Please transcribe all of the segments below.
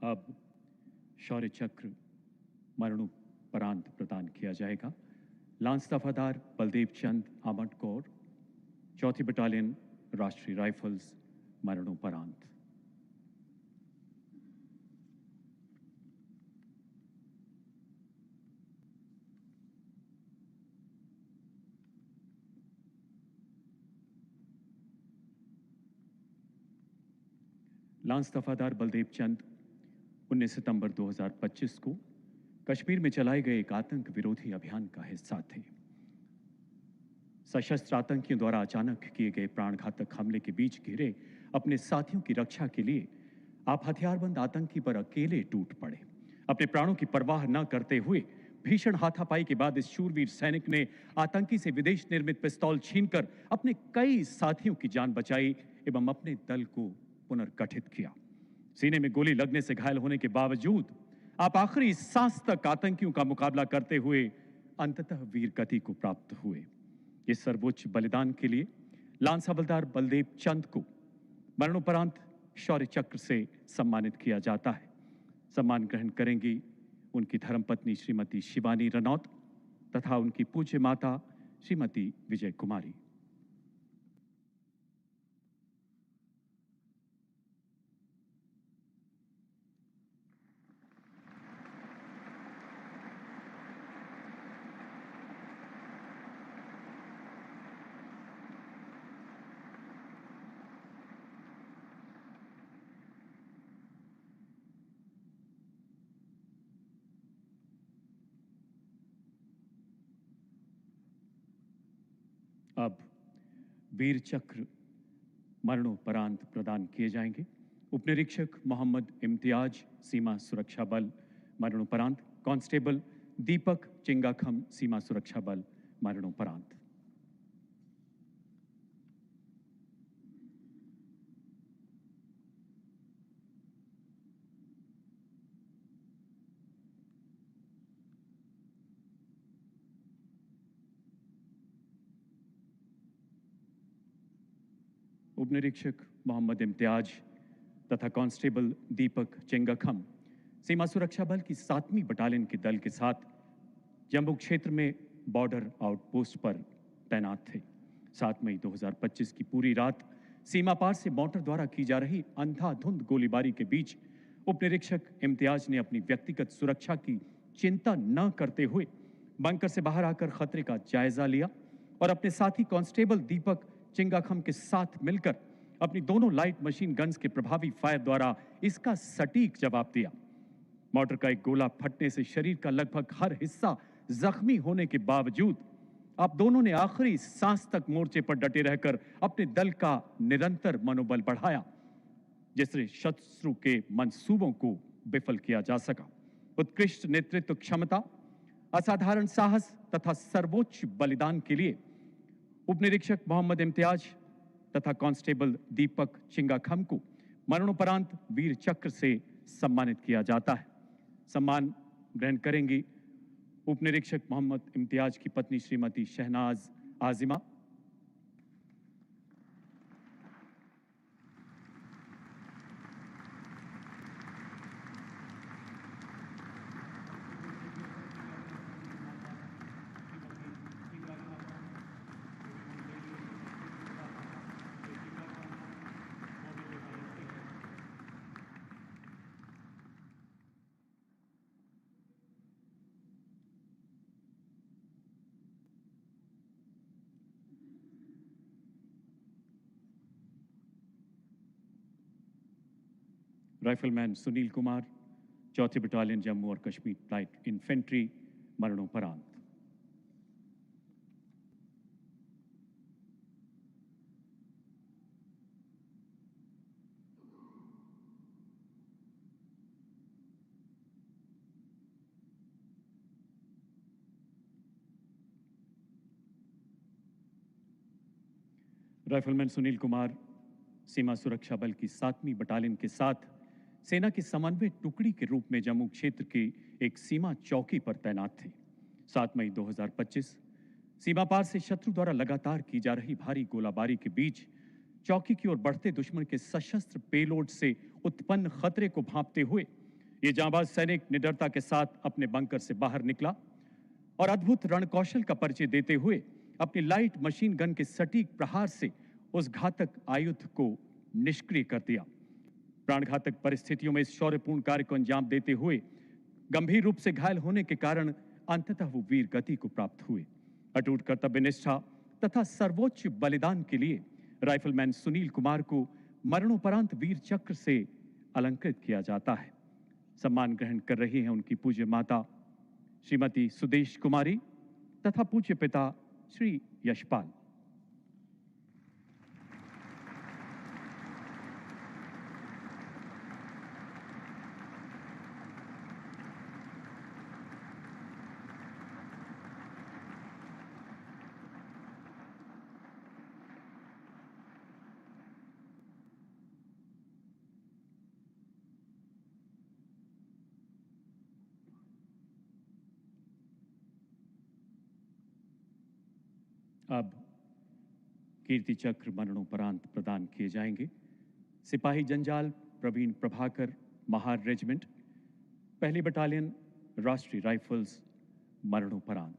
अब शौर्य चक्र मरणोपरांत प्रदान किया जाएगा। लांस दफादार बलदेव चंद आमटकौर, 4थी बटालियन राष्ट्रीय राइफल्स, मरणोपरांत। लांस दफादार बलदेव चंद 19 सितंबर 2025 को कश्मीर में चलाए गए एक आतंक विरोधी अभियान का हिस्सा थे। सशस्त्र आतंकियों द्वारा अचानक किए गए प्राणघातक हमले के बीच घिरे अपने साथियों की रक्षा के लिए आप हथियारबंद आतंकी पर अकेले टूट पड़े। अपने प्राणों की परवाह न करते हुए भीषण हाथापाई के बाद इस शूरवीर सैनिक ने आतंकी से विदेश निर्मित पिस्तौल छीनकर अपने कई साथियों की जान बचाई एवं अपने दल को पुनर्गठित किया। सीने में गोली लगने से घायल होने के बावजूद आप आखिरी सांस तक आतंकियों का मुकाबला करते हुए अंततः वीर गति को प्राप्त हुए। इस सर्वोच्च बलिदान के लिए लांस हवलदार बलदेव चंद को मरणोपरांत शौर्य चक्र से सम्मानित किया जाता है। सम्मान ग्रहण करेंगी उनकी धर्मपत्नी श्रीमती शिवानी रनौत तथा उनकी पूज्य माता श्रीमती विजय कुमारी। अब वीर चक्र मरणोपरांत प्रदान किए जाएंगे। उपनिरीक्षक मोहम्मद इम्तियाज, सीमा सुरक्षा बल, मरणोपरांत। कांस्टेबल दीपक चिंगाखम, सीमा सुरक्षा बल, मरणोपरांत। उपनिरीक्षक मोहम्मद इम्तियाज तथा कांस्टेबल दीपक चिंगाखम सीमा सुरक्षा बल की 7वीं बटालियन के दल के साथ जम्मू क्षेत्र में बॉर्डर आउटपोस्ट पर तैनात थे। 7 मई 2025 की पूरी रात सीमा पार से मोर्टार द्वारा की जा रही अंधाधुंध गोलीबारी के बीच उपनिरीक्षक इम्तियाज ने अपनी व्यक्तिगत सुरक्षा की चिंता न करते हुए बंकर से बाहर आकर खतरे का जायजा लिया और अपने साथी कांस्टेबल दीपक चिंगाखम के साथ मिलकर अपनी दोनों लाइट मशीन गन्स के प्रभावी फायर द्वारा इसका सटीक जवाब दिया। मोर्टार का एक गोला फटने से शरीर का लगभग हर हिस्सा जख्मी होने के बावजूद आप दोनों ने आखिरी सांस तक मोर्चे पर डटे रहकर अपने दल का निरंतर मनोबल बढ़ाया, जिससे शत्रु के मंसूबों को विफल किया जा सका। उत्कृष्ट नेतृत्व क्षमता, असाधारण साहस तथा सर्वोच्च बलिदान के लिए उपनिरीक्षक मोहम्मद इम्तियाज तथा कांस्टेबल दीपक चिंगाखम को मरणोपरांत वीर चक्र से सम्मानित किया जाता है। सम्मान ग्रहण करेंगी उपनिरीक्षक मोहम्मद इम्तियाज की पत्नी श्रीमती शहनाज आजिमा। राइफलमैन सुनील कुमार, 4थी बटालियन जम्मू और कश्मीर लाइट इन्फेंट्री, मरणोपरांत। राइफलमैन सुनील कुमार सीमा सुरक्षा बल की 7वीं बटालियन के साथ सेना की समन्वय टुकड़ी के रूप में जम्मू क्षेत्र की एक सीमा चौकी पर तैनात थे। 7 मई 2025 सीमा पार से शत्रु द्वारा लगातार की जा रही भारी गोलाबारी के बीच चौकी की ओर बढ़ते दुश्मन के सशस्त्र पेलोड से उत्पन्न खतरे को भांपते हुए ये जांबाज सैनिक निडरता के साथ अपने बंकर से बाहर निकला और अद्भुत रणकौशल का परिचय देते हुए अपनी लाइट मशीन गन के सटीक प्रहार से उस घातक आयुध को निष्क्रिय कर दिया। प्राणघातक परिस्थितियों में इस शौर्यपूर्ण कार्य को अंजाम देते हुए गंभीर रूप से घायल होने के कारण अंततः वो वीर गति को प्राप्त हुए। अटूट कर्तव्य निष्ठा तथा सर्वोच्च बलिदान के लिए राइफलमैन सुनील कुमार को मरणोपरांत वीर चक्र से अलंकृत किया जाता है। सम्मान ग्रहण कर रही हैं उनकी पूज्य माता श्रीमती सुदेश कुमारी तथा पूज्य पिता श्री यशपाल। अब कीर्ति चक्र मरणोपरांत प्रदान किए जाएंगे। सिपाही जंजाल प्रवीण प्रभाकर, महार रेजिमेंट, पहली बटालियन, राष्ट्रीय राइफल्स, मरणोपरांत।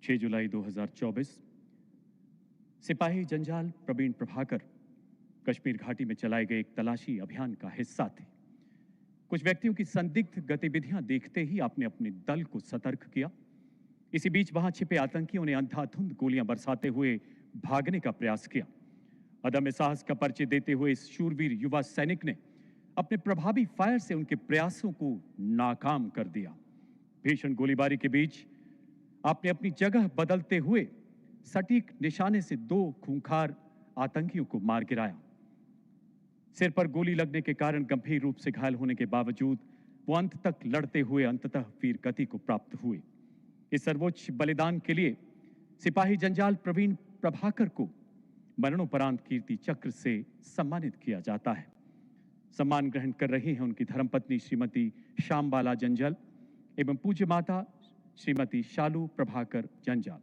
जुलाई 2024 सिपाही जंजाल प्रवीण प्रभाकर कश्मीर घाटी में चलाए गए एक तलाशी अभियान का हिस्सा थे। कुछ व्यक्तियों की संदिग्ध गतिविधियां देखते ही आपने अपने दल को सतर्क किया। इसी बीच वहां छिपे आतंकियों ने अंधाधुंध गोलियां बरसाते हुए भागने का प्रयास किया। अदम्य साहस का परिचय देते हुए इस शूरवीर युवा सैनिक ने अपने प्रभावी फायर से उनके प्रयासों को नाकाम कर दिया। भीषण गोलीबारी के बीच आपने अपनी जगह बदलते हुए सटीक निशाने से 2 खूंखार आतंकियों को मार गिराया। सिर पर गोली लगने के कारण गंभीर रूप से घायल होने के बावजूद वो अंत तक लड़ते हुए अंततः वीर गति को प्राप्त हुए। इस सर्वोच्च बलिदान के लिए सिपाही जंजाल प्रवीण प्रभाकर को मरणोपरांत कीर्ति चक्र से सम्मानित किया जाता है। सम्मान ग्रहण कर रही हैं उनकी धर्मपत्नी श्रीमती श्यामबाला जंजाल एवं पूज्य माता श्रीमती शालू प्रभाकर जंजाल।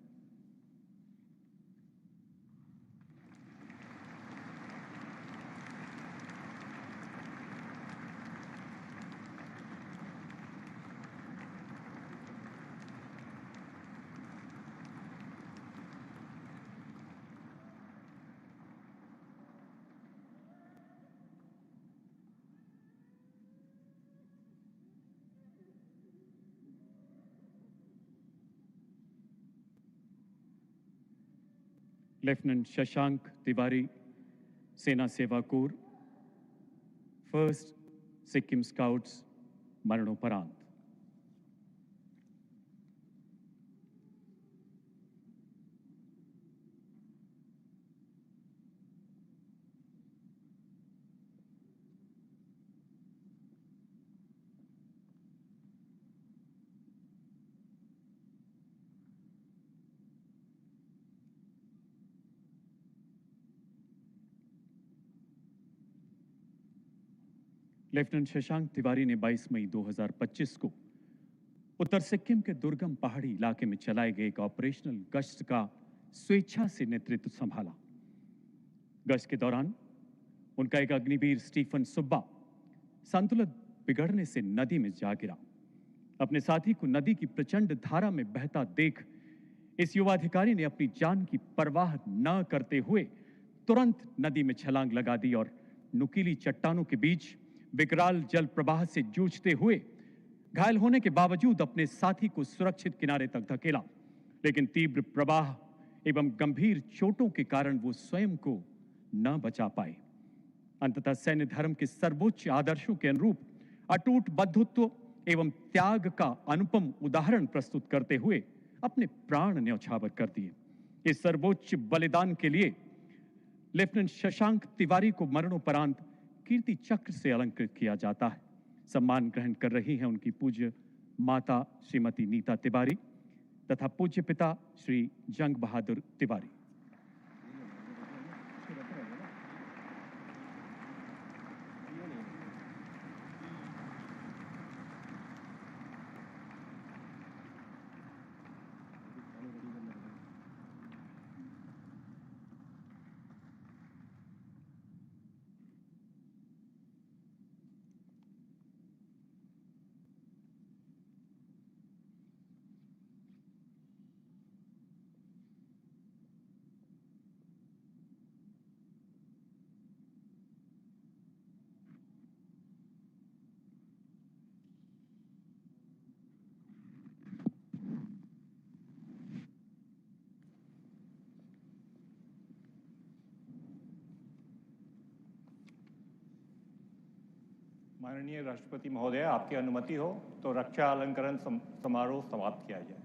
लेफ्टिनेंट शशांक तिवारी, सेना सेवा कोर, फर्स्ट सिक्किम स्काउट्स, मरणोपरांत। लेफ्टिनेंट शशांक तिवारी ने 22 मई 2025 को उत्तर सिक्किम के दुर्गम पहाड़ी इलाके में चलाए गए एक ऑपरेशनल गश्त का स्वेच्छा से नेतृत्व संभाला। गश्त के दौरान उनका एक अग्निवीर स्टीफन सुब्बा संतुलन बिगड़ने से नदी में जा गिरा। अपने साथी को नदी की प्रचंड धारा में बहता देख इस युवा अधिकारी ने अपनी जान की परवाह न करते हुए तुरंत नदी में छलांग लगा दी और नुकीली चट्टानों के बीच विकराल जल प्रवाह से जूझते हुए घायल होने के बावजूद अपने साथी को सुरक्षित किनारे तक धकेला। लेकिन तीव्र प्रवाह एवं गंभीर चोटों के कारण वो स्वयं को न बचा पाए। अंततः सैन्य धर्म के सर्वोच्च आदर्शों के अनुरूप अटूट बंधुत्व एवं त्याग का अनुपम उदाहरण प्रस्तुत करते हुए अपने प्राण न्यौछावर कर दिए। इस सर्वोच्च बलिदान के लिए लेफ्टिनेंट शशांक तिवारी को मरणोपरांत कीर्ति चक्र से अलंकृत किया जाता है। सम्मान ग्रहण कर रही हैं उनकी पूज्य माता श्रीमती नीता तिवारी तथा पूज्य पिता श्री जंग बहादुर तिवारी। माननीय राष्ट्रपति महोदय, आपकी अनुमति हो तो रक्षा अलंकरण समारोह समाप्त किया जाए।